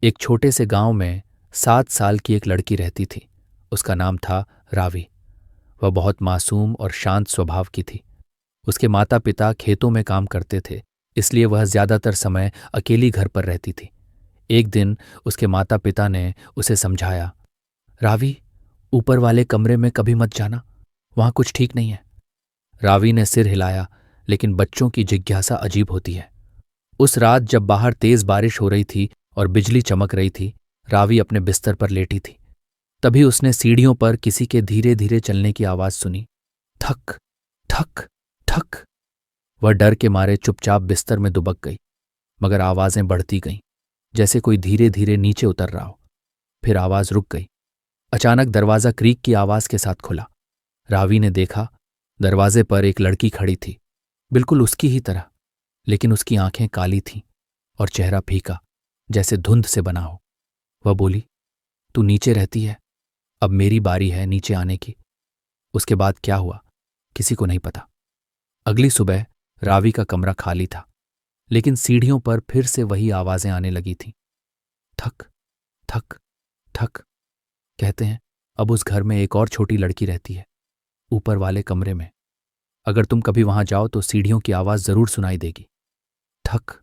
एक छोटे से गांव में 7 साल की एक लड़की रहती थी। उसका नाम था रावी। वह बहुत मासूम और शांत स्वभाव की थी। उसके माता पिता खेतों में काम करते थे, इसलिए वह ज्यादातर समय अकेली घर पर रहती थी। एक दिन उसके माता पिता ने उसे समझाया, रावी, ऊपर वाले कमरे में कभी मत जाना, वहां कुछ ठीक नहीं है। रावी ने सिर हिलाया, लेकिन बच्चों की जिज्ञासा अजीब होती है। उस रात जब बाहर तेज बारिश हो रही थी और बिजली चमक रही थी, रावी अपने बिस्तर पर लेटी थी। तभी उसने सीढ़ियों पर किसी के धीरे धीरे चलने की आवाज सुनी। ठक ठक ठक। वह डर के मारे चुपचाप बिस्तर में दुबक गई, मगर आवाजें बढ़ती गईं, जैसे कोई धीरे धीरे नीचे उतर रहा हो। फिर आवाज रुक गई। अचानक दरवाजा क्रीक की आवाज के साथ खुला। रावी ने देखा, दरवाजे पर एक लड़की खड़ी थी, बिल्कुल उसकी ही तरह, लेकिन उसकी आंखें काली थीं और चेहरा फीका, जैसे धुंध से बना हो। वह बोली, तू नीचे रहती है, अब मेरी बारी है नीचे आने की। उसके बाद क्या हुआ, किसी को नहीं पता। अगली सुबह रावी का कमरा खाली था, लेकिन सीढ़ियों पर फिर से वही आवाजें आने लगी थीं। ठक ठक ठक। कहते हैं अब उस घर में एक और छोटी लड़की रहती है, ऊपर वाले कमरे में। अगर तुम कभी वहां जाओ तो सीढ़ियों की आवाज जरूर सुनाई देगी। ठक